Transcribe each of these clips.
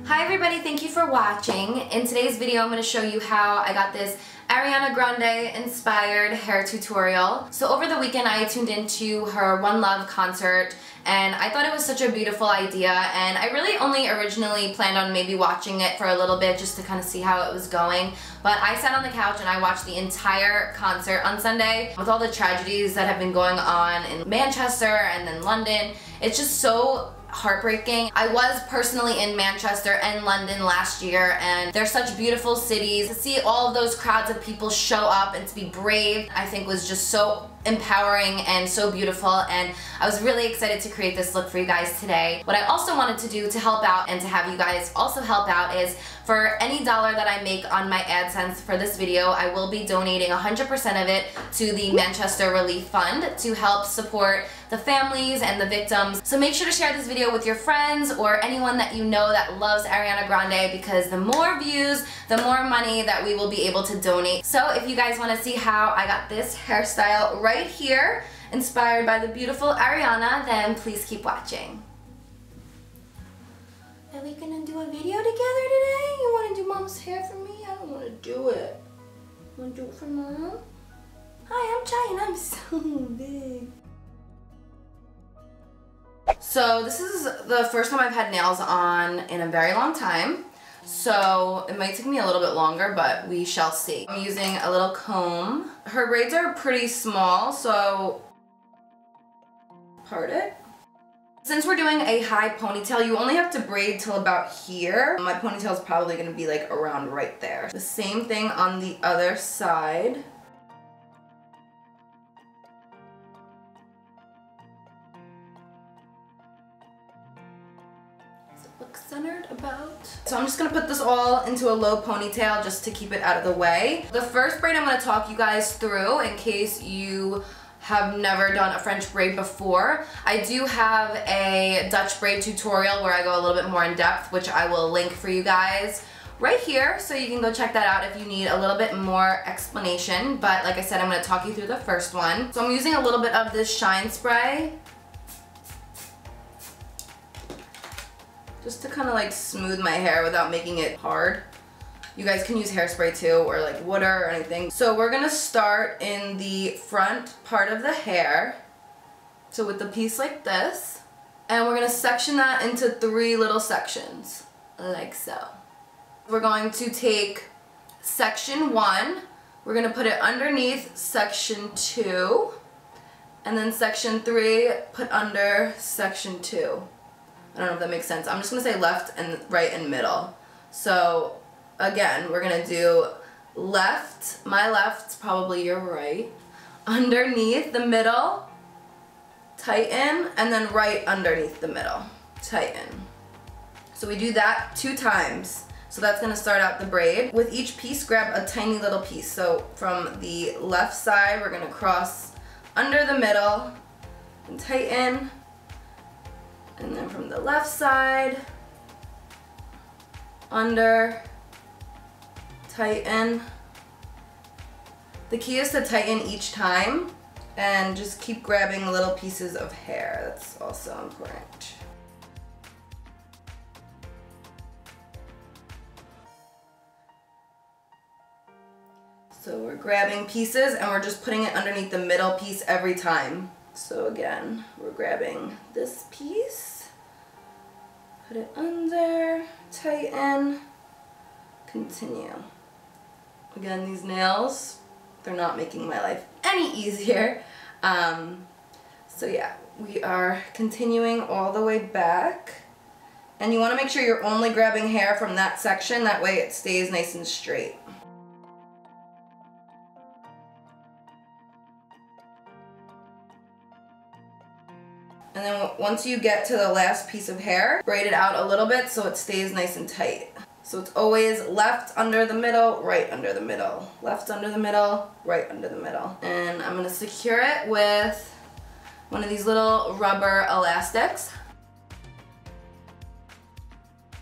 Hi everybody, thank you for watching. In today's video I'm going to show you how I got this Ariana Grande inspired hair tutorial. So over the weekend I tuned into her One Love concert and I thought it was such a beautiful idea, and I really only originally planned on maybe watching it for a little bit just to kind of see how it was going. But I sat on the couch and I watched the entire concert on Sunday with all the tragedies that have been going on in Manchester and then London. It's just so heartbreaking. I was personally in Manchester and London last year, and they're such beautiful cities. To see all of those crowds of people show up and to be brave, I think was just so empowering and so beautiful, and I was really excited to create this look for you guys today. What I also wanted to do to help out and to have you guys also help out is for any dollar that I make on my AdSense for this video, I will be donating 100% of it to the Manchester Relief Fund to help support the families and the victims. So make sure to share this video with your friends or anyone that you know that loves Ariana Grande, because the more views, the more money that we will be able to donate. So if you guys want to see how I got this hairstyle right here, inspired by the beautiful Ariana, then please keep watching. Are we gonna do a video together today? You wanna do mom's hair for me? I don't wanna do it. Wanna do it for mom? Hi, I'm Chai and I'm so big. So this is the first time I've had nails on in a very long time. So it might take me a little bit longer, but we shall see. I'm using a little comb. Her braids are pretty small, so part it. Since we're doing a high ponytail, you only have to braid till about here. My ponytail is probably gonna be like around right there. The same thing on the other side. Look centered about. So I'm just gonna put this all into a low ponytail just to keep it out of the way. The first braid I'm gonna talk you guys through in case you have never done a French braid before. I do have a Dutch braid tutorial where I go a little bit more in depth, which I will link for you guys right here, so you can go check that out if you need a little bit more explanation. But like I said, I'm gonna talk you through the first one. So I'm using a little bit of this shine spray just to kind of like smooth my hair without making it hard. You guys can use hairspray too, or like water or anything. So we're gonna start in the front part of the hair. So with the piece like this, and we're gonna section that into 3 little sections, like so. We're going to take section 1, we're gonna put it underneath section 2, and then section 3 put under section 2. I don't know if that makes sense. I'm just gonna say left and right and middle. So again, we're gonna do left, my left's probably your right, underneath the middle, tighten, and then right underneath the middle, tighten. So we do that 2 times. So that's gonna start out the braid. With each piece, grab a tiny little piece. So from the left side, we're gonna cross under the middle and tighten. And then from the left side, under, tighten. The key is to tighten each time and just keep grabbing little pieces of hair. That's also important. So we're grabbing pieces and we're just putting it underneath the middle piece every time. So again, we're grabbing this piece, put it under, tighten, continue. Again, these nails, they're not making my life any easier. So yeah, we are continuing all the way back. And you want to make sure you're only grabbing hair from that section, that way it stays nice and straight. And then once you get to the last piece of hair, braid it out a little bit so it stays nice and tight. So it's always left under the middle, right under the middle. Left under the middle, right under the middle. And I'm gonna secure it with one of these little rubber elastics.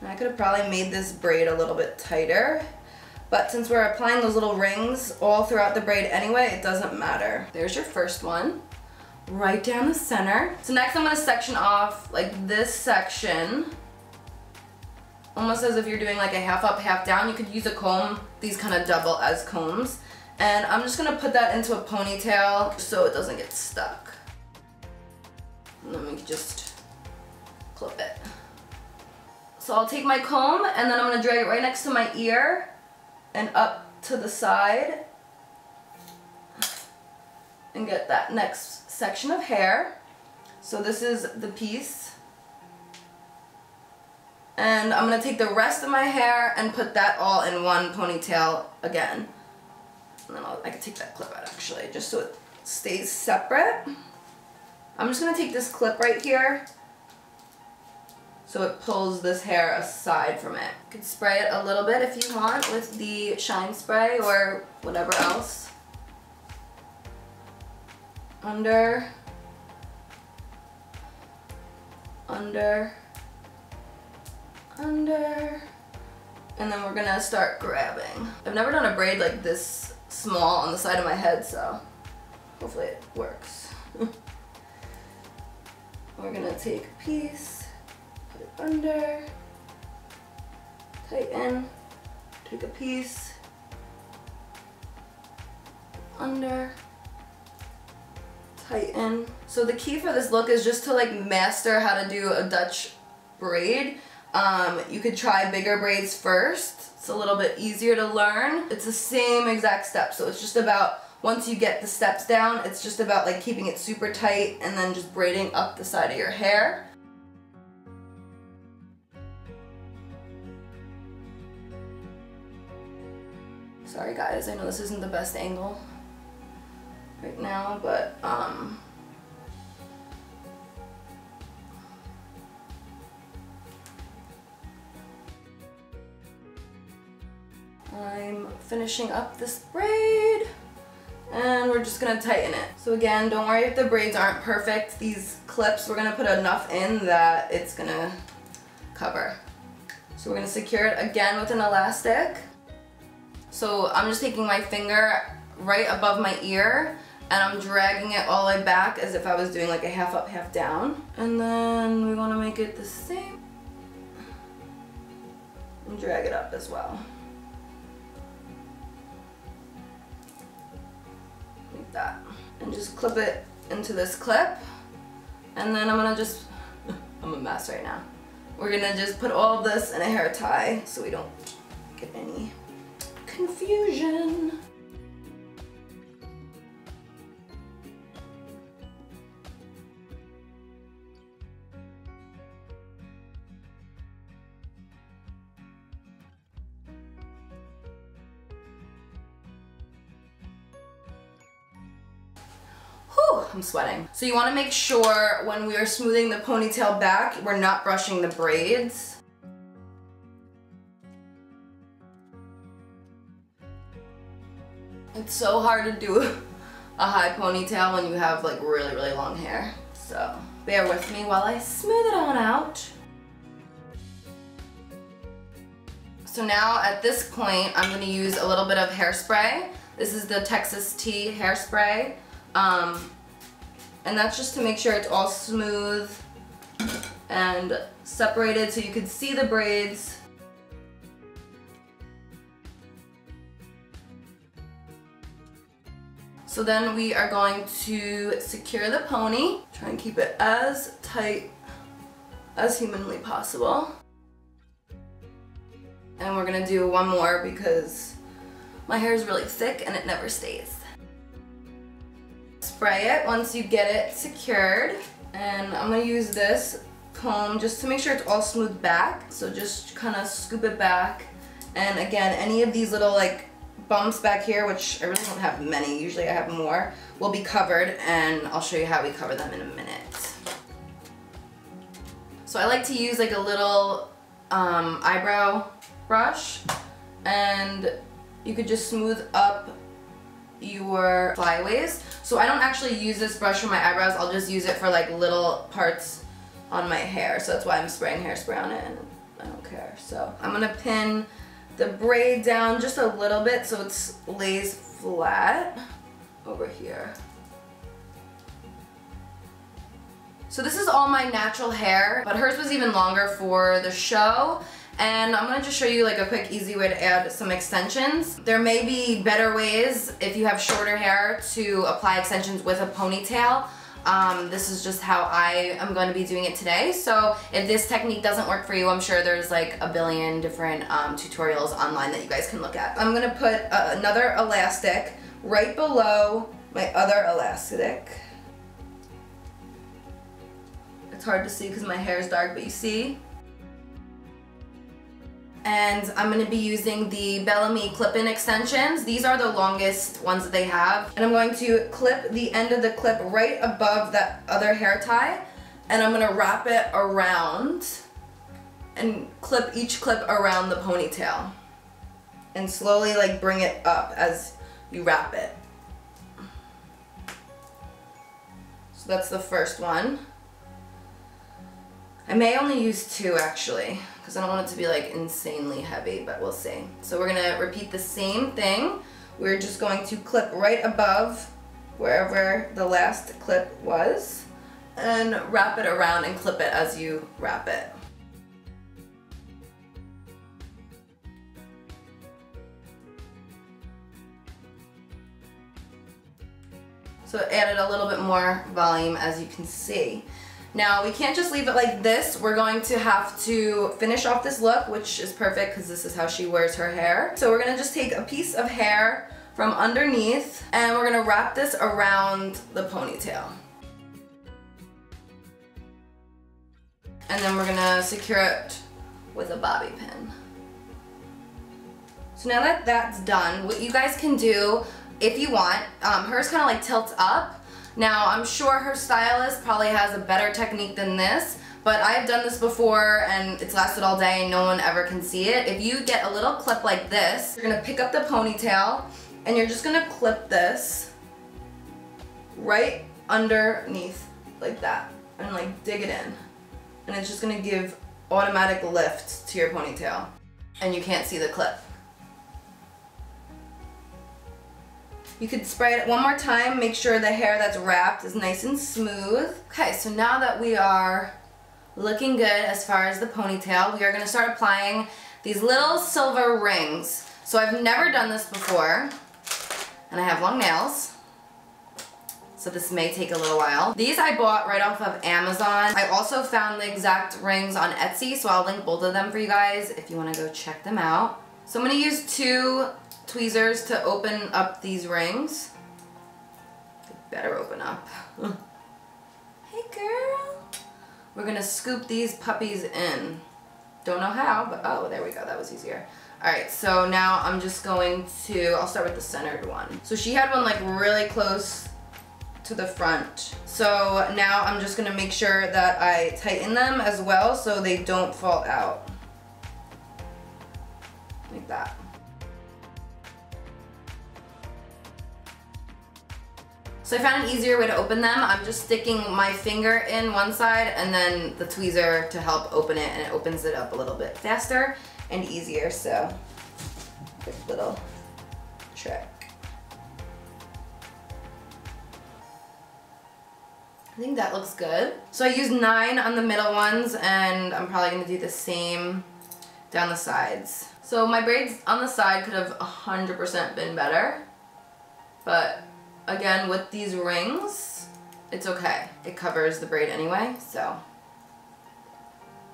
And I could have probably made this braid a little bit tighter, but since we're applying those little rings all throughout the braid anyway, it doesn't matter. There's your first one. Right down the center. So next I'm going to section off like this section almost as if you're doing like a half up, half down. You could use a comb. These kind of double as combs. And I'm just gonna put that into a ponytail so it doesn't get stuck. And then we just clip it. So I'll take my comb and then I'm gonna drag it right next to my ear and up to the side and get that next section of hair. So this is the piece. And I'm gonna take the rest of my hair and put that all in one ponytail again. And then I can take that clip out actually, just so it stays separate. I'm just gonna take this clip right here so it pulls this hair aside from it. You can spray it a little bit if you want with the shine spray or whatever else. Under, under, under, and then we're gonna start grabbing. I've never done a braid like this small on the side of my head, so hopefully it works. We're gonna take a piece, put it under, tighten, take a piece, under, tighten. So the key for this look is just to like master how to do a Dutch braid. You could try bigger braids first. It's a little bit easier to learn. It's the same exact step, so it's just about, once you get the steps down, it's just about like keeping it super tight and then just braiding up the side of your hair. Sorry guys, I know this isn't the best angle right now, but I'm finishing up this braid and we're just gonna tighten it. So again, don't worry if the braids aren't perfect. These clips, we're gonna put enough in that it's gonna cover. So we're gonna secure it again with an elastic. So I'm just taking my finger right above my ear and I'm dragging it all the way back as if I was doing like a half up, half down. And then we wanna make it the same and drag it up as well. Like that. And just clip it into this clip. And then I'm gonna just, I'm a mess right now. We're gonna just put all of this in a hair tie so we don't get any confusion. I'm sweating. So you want to make sure when we are smoothing the ponytail back, we're not brushing the braids. It's so hard to do a high ponytail when you have like really, really long hair. So bear with me while I smooth it on out. So now at this point, I'm going to use a little bit of hairspray. This is the Texas Tea hairspray. And that's just to make sure it's all smooth and separated so you can see the braids. So then we are going to secure the pony. Try and keep it as tight as humanly possible. And we're gonna do one more because my hair is really thick and it never stays. Spray it once you get it secured, and I'm going to use this comb just to make sure it's all smoothed back. So just kind of scoop it back, and again, any of these little like bumps back here, which I really don't have many, usually I have more, will be covered, and I'll show you how we cover them in a minute. So I like to use like a little eyebrow brush, and you could just smooth up your flyaways. So I don't actually use this brush for my eyebrows, I'll just use it for like little parts on my hair. So that's why I'm spraying hairspray on it and I don't care. So I'm gonna pin the braid down just a little bit so it lays flat over here. So this is all my natural hair, but hers was even longer for the show. And I'm going to just show you like a quick easy way to add some extensions. There may be better ways if you have shorter hair to apply extensions with a ponytail. This is just how I am going to be doing it today. So if this technique doesn't work for you, I'm sure there's like a billion different tutorials online that you guys can look at. I'm going to put another elastic right below my other elastic. It's hard to see because my hair is dark, but you see? And I'm going to be using the Bellamy clip-in extensions. These are the longest ones that they have. And I'm going to clip the end of the clip right above that other hair tie. And I'm going to wrap it around and clip each clip around the ponytail. And slowly like bring it up as you wrap it. So that's the first one. I may only use 2 actually, because I don't want it to be like insanely heavy, but we'll see. So we're gonna repeat the same thing. We're just going to clip right above wherever the last clip was and wrap it around and clip it as you wrap it. So it added a little bit more volume, as you can see. Now we can't just leave it like this. We're going to have to finish off this look, which is perfect because this is how she wears her hair. So we're gonna just take a piece of hair from underneath and we're gonna wrap this around the ponytail. And then we're gonna secure it with a bobby pin. So now that that's done, what you guys can do if you want, hers kind of like tilts up. Now, I'm sure her stylist probably has a better technique than this, but I've done this before and it's lasted all day and no one ever can see it. If you get a little clip like this, you're gonna pick up the ponytail and you're just gonna clip this right underneath like that and like dig it in. And it's just gonna give automatic lift to your ponytail and you can't see the clip. You could spray it one more time, make sure the hair that's wrapped is nice and smooth. Okay, so now that we are looking good as far as the ponytail, we are gonna start applying these little silver rings. So I've never done this before, and I have long nails, so this may take a little while. These I bought right off of Amazon. I also found the exact rings on Etsy, so I'll link both of them for you guys if you wanna go check them out. So I'm gonna use 2 tweezers to open up these rings. They better open up. Hey girl. We're gonna scoop these puppies in. Don't know how, but oh, there we go, that was easier. Alright, so now I'm just going to, I'll start with the centered one. So she had one like really close to the front. So now I'm just gonna make sure that I tighten them as well so they don't fall out. Like that. So I found an easier way to open them. I'm just sticking my finger in one side and then the tweezer to help open it, and it opens it up a little bit faster and easier, so quick little trick. I think that looks good. So I used 9 on the middle ones and I'm probably gonna do the same down the sides. So my braids on the side could have 100% been better, but again, with these rings, it's okay. It covers the braid anyway, so.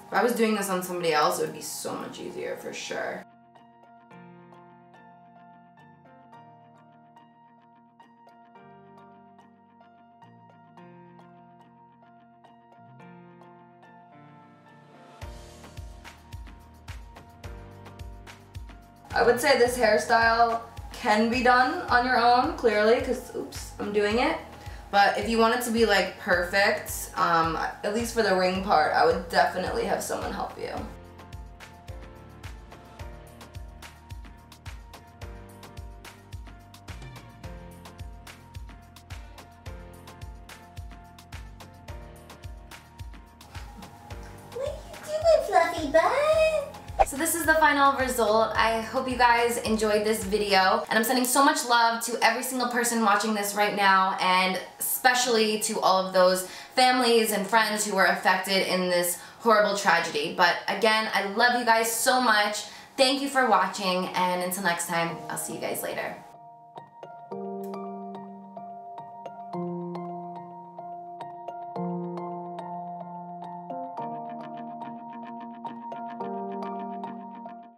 If I was doing this on somebody else, it would be so much easier for sure. I would say this hairstyle can be done on your own, clearly, because, oops, I'm doing it. But if you want it to be like perfect, at least for the ring part, I would definitely have someone help you. What are you doing, Fluffy Butt? So this is the final result. I hope you guys enjoyed this video, and I'm sending so much love to every single person watching this right now, and especially to all of those families and friends who were affected in this horrible tragedy. But again, I love you guys so much. Thank you for watching, and until next time, I'll see you guys later.